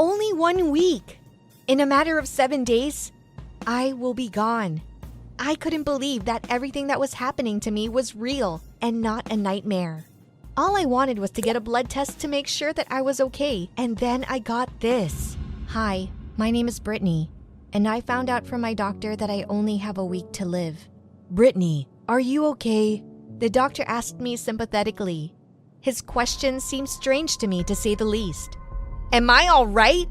only 1 week. In a matter of 7 days, I will be gone. I couldn't believe that everything that was happening to me was real and not a nightmare. All I wanted was to get a blood test to make sure that I was okay, and then I got this. Hi, my name is Brittany, and I found out from my doctor that I only have a week to live. Brittany, are you okay? The doctor asked me sympathetically. His question seemed strange to me, to say the least. Am I all right?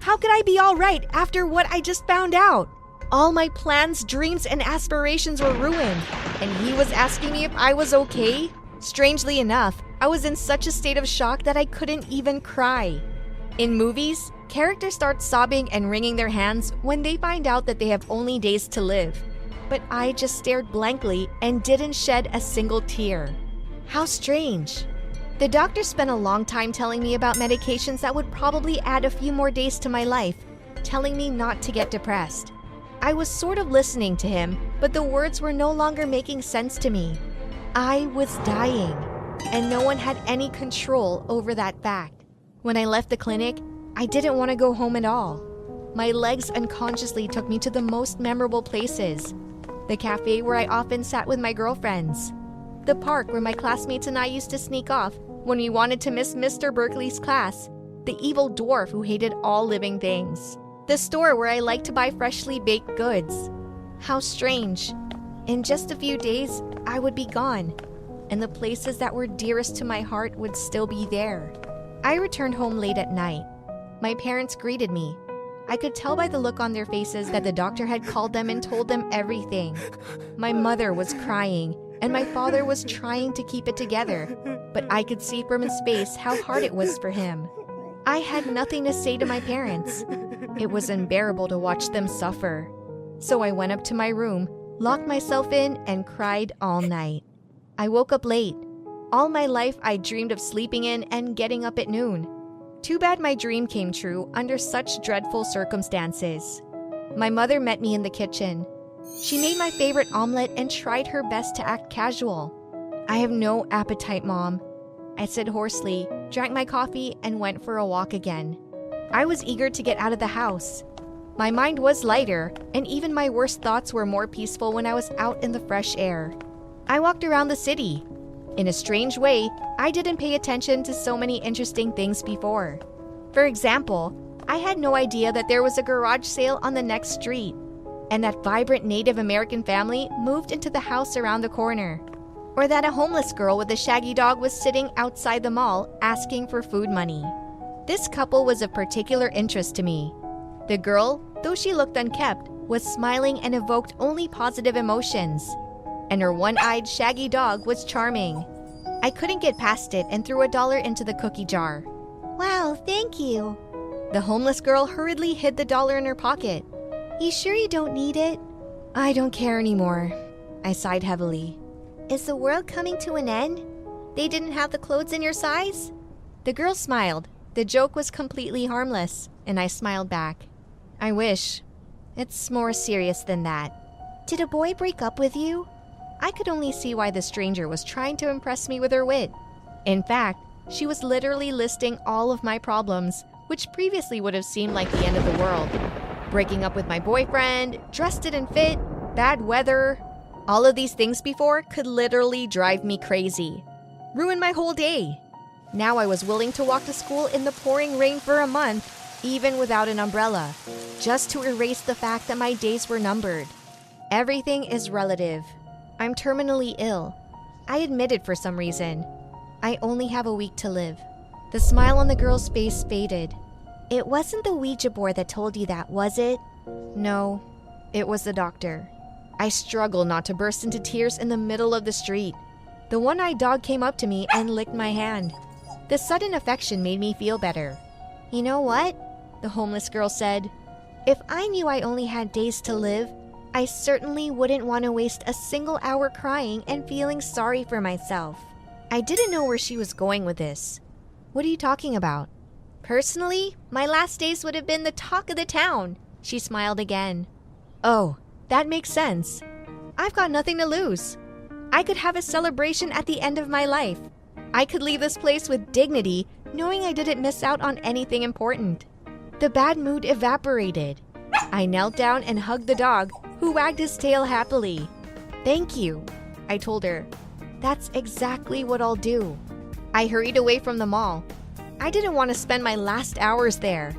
How could I be all right after what I just found out? All my plans, dreams, and aspirations were ruined, and he was asking me if I was okay? Strangely enough, I was in such a state of shock that I couldn't even cry. In movies, characters start sobbing and wringing their hands when they find out that they have only days to live. But I just stared blankly and didn't shed a single tear. How strange. The doctor spent a long time telling me about medications that would probably add a few more days to my life, telling me not to get depressed. I was sort of listening to him, but the words were no longer making sense to me. I was dying, and no one had any control over that fact. When I left the clinic, I didn't want to go home at all. My legs unconsciously took me to the most memorable places. The cafe where I often sat with my girlfriends. The park where my classmates and I used to sneak off when we wanted to miss Mr. Berkeley's class. The evil dwarf who hated all living things. The store where I liked to buy freshly baked goods. How strange. In just a few days, I would be gone, and the places that were dearest to my heart would still be there. I returned home late at night. My parents greeted me. I could tell by the look on their faces that the doctor had called them and told them everything. My mother was crying, and my father was trying to keep it together, but I could see from his face how hard it was for him. I had nothing to say to my parents. It was unbearable to watch them suffer. So I went up to my room, locked myself in, and cried all night. I woke up late. All my life I dreamed of sleeping in and getting up at noon. Too bad my dream came true under such dreadful circumstances. My mother met me in the kitchen. She made my favorite omelet and tried her best to act casual. I have no appetite, Mom, I said hoarsely, drank my coffee, and went for a walk again. I was eager to get out of the house. My mind was lighter, and even my worst thoughts were more peaceful when I was out in the fresh air. I walked around the city. In a strange way, I didn't pay attention to so many interesting things before. For example, I had no idea that there was a garage sale on the next street, and that vibrant Native American family moved into the house around the corner, or that a homeless girl with a shaggy dog was sitting outside the mall asking for food money. This couple was of particular interest to me. The girl, though she looked unkempt, was smiling and evoked only positive emotions, and her one-eyed shaggy dog was charming. I couldn't get past it and threw $1 into the cookie jar. Wow, thank you. The homeless girl hurriedly hid the $1 in her pocket. You sure you don't need it? I don't care anymore. I sighed heavily. Is the world coming to an end? They didn't have the clothes in your size? The girl smiled. The joke was completely harmless, and I smiled back. I wish. It's more serious than that. Did a boy break up with you? I could only see why the stranger was trying to impress me with her wit. In fact, she was literally listing all of my problems, which previously would have seemed like the end of the world. Breaking up with my boyfriend, dressed it and fit, bad weather. All of these things before could literally drive me crazy. Ruin my whole day. Now I was willing to walk to school in the pouring rain for a month, even without an umbrella, just to erase the fact that my days were numbered. Everything is relative. I'm terminally ill. I admit it for some reason. I only have a week to live. The smile on the girl's face faded. It wasn't the Ouija board that told you that, was it? No, it was the doctor. I struggled not to burst into tears in the middle of the street. The one-eyed dog came up to me and licked my hand. The sudden affection made me feel better. You know what? The homeless girl said. If I knew I only had days to live, I certainly wouldn't want to waste a single hour crying and feeling sorry for myself. I didn't know where she was going with this. What are you talking about? Personally, my last days would have been the talk of the town. She smiled again. Oh, that makes sense. I've got nothing to lose. I could have a celebration at the end of my life. I could leave this place with dignity, knowing I didn't miss out on anything important. The bad mood evaporated. I knelt down and hugged the dog, who wagged his tail happily. "Thank you," I told her. "That's exactly what I'll do." I hurried away from the mall. I didn't want to spend my last hours there.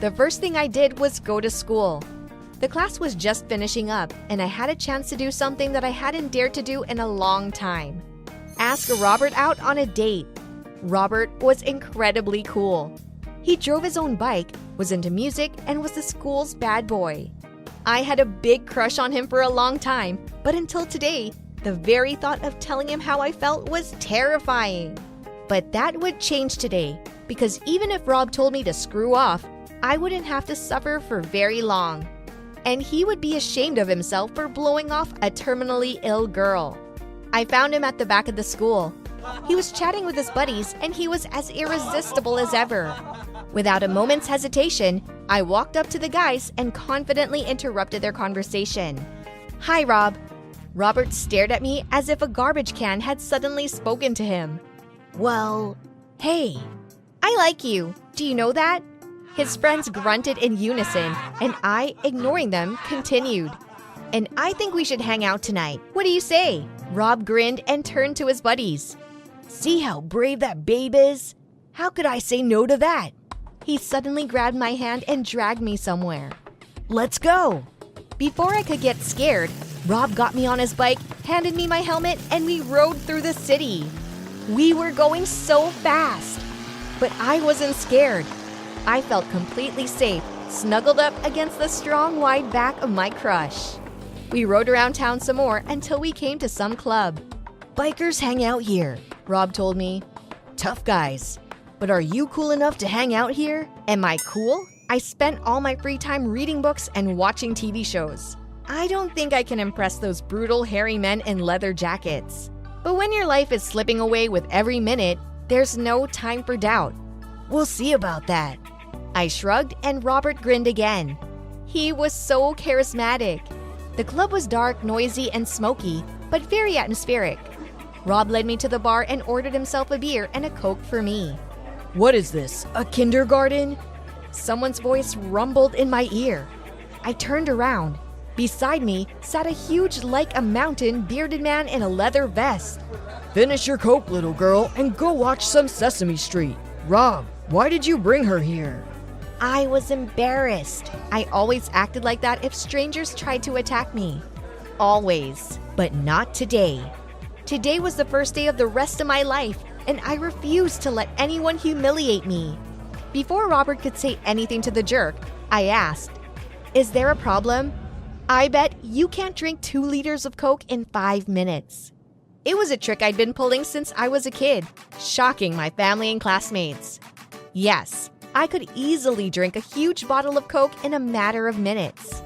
The first thing I did was go to school. The class was just finishing up, and I had a chance to do something that I hadn't dared to do in a long time. Ask Robert out on a date. Robert was incredibly cool. He drove his own bike, was into music, and was the school's bad boy. I had a big crush on him for a long time, but until today, the very thought of telling him how I felt was terrifying. But that would change today, because even if Rob told me to screw off, I wouldn't have to suffer for very long. And he would be ashamed of himself for blowing off a terminally ill girl. I found him at the back of the school. He was chatting with his buddies, and he was as irresistible as ever. Without a moment's hesitation, I walked up to the guys and confidently interrupted their conversation. "Hi, Rob." Robert stared at me as if a garbage can had suddenly spoken to him. "Well, hey, I like you. Do you know that?" His friends grunted in unison, and I, ignoring them, continued. "And I think we should hang out tonight. What do you say?" Rob grinned and turned to his buddies. "See how brave that babe is? How could I say no to that?" He suddenly grabbed my hand and dragged me somewhere. "Let's go." Before I could get scared, Rob got me on his bike, handed me my helmet, and we rode through the city. We were going so fast, but I wasn't scared. I felt completely safe, snuggled up against the strong, wide back of my crush. We rode around town some more until we came to some club. "Bikers hang out here," Rob told me. "Tough guys. But are you cool enough to hang out here?" Am I cool? I spent all my free time reading books and watching TV shows. I don't think I can impress those brutal, hairy men in leather jackets. But when your life is slipping away with every minute, there's no time for doubt. "We'll see about that." I shrugged, and Robert grinned again. He was so charismatic. The club was dark, noisy, and smoky, but very atmospheric. Rob led me to the bar and ordered himself a beer and a Coke for me. "What is this, a kindergarten?" Someone's voice rumbled in my ear. I turned around. Beside me sat a huge, like a mountain, bearded man in a leather vest. "Finish your Coke, little girl, and go watch some Sesame Street. Rob, why did you bring her here?" I was embarrassed. I always acted like that if strangers tried to attack me. Always. But not today. Today was the first day of the rest of my life, and I refused to let anyone humiliate me. Before Robert could say anything to the jerk, I asked, "Is there a problem? I bet you can't drink 2 liters of Coke in 5 minutes." It was a trick I'd been pulling since I was a kid, shocking my family and classmates. Yes, I could easily drink a huge bottle of Coke in a matter of minutes.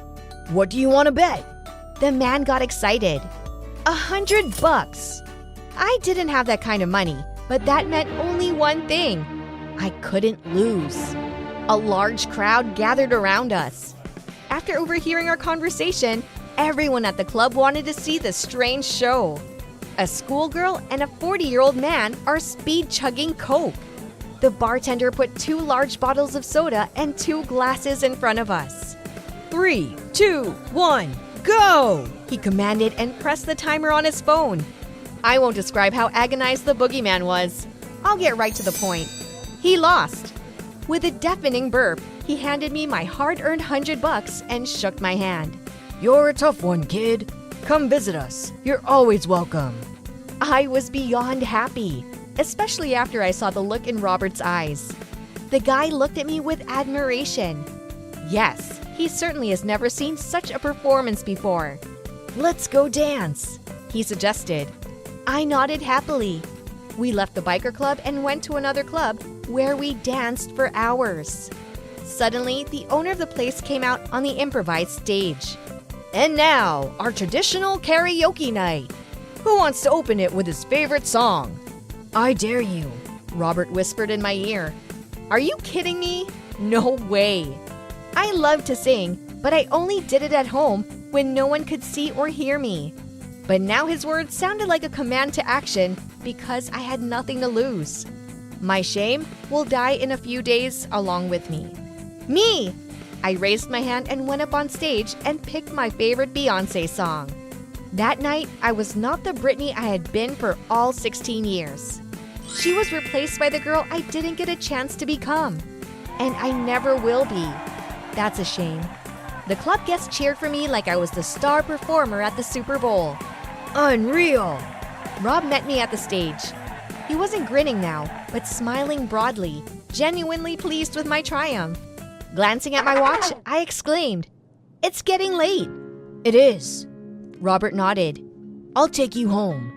"What do you want to bet?" The man got excited. $100. I didn't have that kind of money, but that meant only one thing. I couldn't lose. A large crowd gathered around us. After overhearing our conversation, everyone at the club wanted to see the strange show. A schoolgirl and a 40-year-old man are speed-chugging Coke. The bartender put 2 large bottles of soda and 2 glasses in front of us. 3, 2, 1, go! He commanded and pressed the timer on his phone. I won't describe how agonized the boogeyman was. I'll get right to the point. He lost. With a deafening burp, he handed me my hard-earned $100 and shook my hand. "You're a tough one, kid. Come visit us. You're always welcome." I was beyond happy, especially after I saw the look in Robert's eyes. The guy looked at me with admiration. Yes, he certainly has never seen such a performance before. "Let's go dance," he suggested. I nodded happily. We left the biker club and went to another club where we danced for hours. Suddenly, the owner of the place came out on the improvised stage. "And now, our traditional karaoke night. Who wants to open it with his favorite song?" "I dare you," Robert whispered in my ear. Are you kidding me? No way. I love to sing, but I only did it at home when no one could see or hear me. But now his words sounded like a command to action because I had nothing to lose. My shame will die in a few days along with me. Me! I raised my hand and went up on stage and picked my favorite Beyoncé song. That night, I was not the Britney I had been for all 16 years. She was replaced by the girl I didn't get a chance to become. And I never will be. That's a shame. The club guests cheered for me like I was the star performer at the Super Bowl. Unreal! Rob met me at the stage. He wasn't grinning now, but smiling broadly, genuinely pleased with my triumph. Glancing at my watch, I exclaimed, "It's getting late." "It is." Robert nodded. "I'll take you home."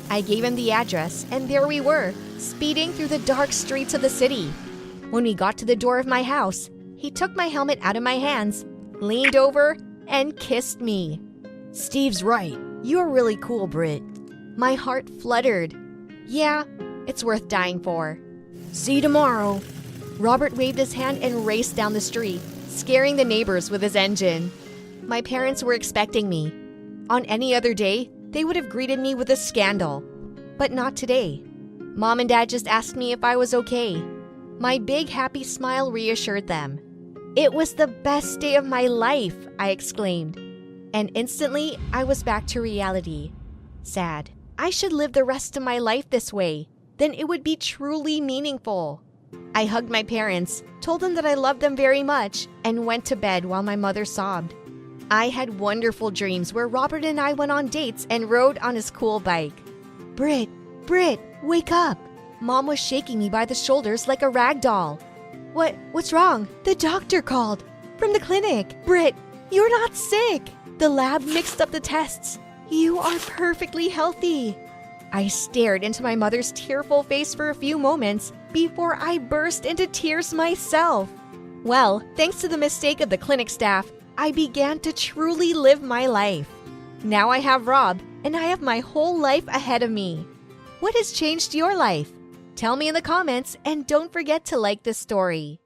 I gave him the address, and there we were, speeding through the dark streets of the city. When we got to the door of my house, he took my helmet out of my hands, leaned over, and kissed me. "Steve's right. You're really cool, Britt." My heart fluttered. Yeah, it's worth dying for. "See you tomorrow." Robert waved his hand and raced down the street, scaring the neighbors with his engine. My parents were expecting me. On any other day, they would have greeted me with a scandal. But not today. Mom and Dad just asked me if I was okay. My big happy smile reassured them. "It was the best day of my life," I exclaimed. And instantly, I was back to reality. Sad. I should live the rest of my life this way. Then it would be truly meaningful. I hugged my parents, told them that I loved them very much, and went to bed while my mother sobbed. I had wonderful dreams where Robert and I went on dates and rode on his cool bike. Britt, wake up!" Mom was shaking me by the shoulders like a rag doll. What's wrong? The doctor called. From the clinic. Britt, you're not sick. The lab mixed up the tests. You are perfectly healthy. I stared into my mother's tearful face for a few moments before I burst into tears myself. Well, thanks to the mistake of the clinic staff, I began to truly live my life. Now I have Rob, and I have my whole life ahead of me. What has changed your life? Tell me in the comments, and don't forget to like this story.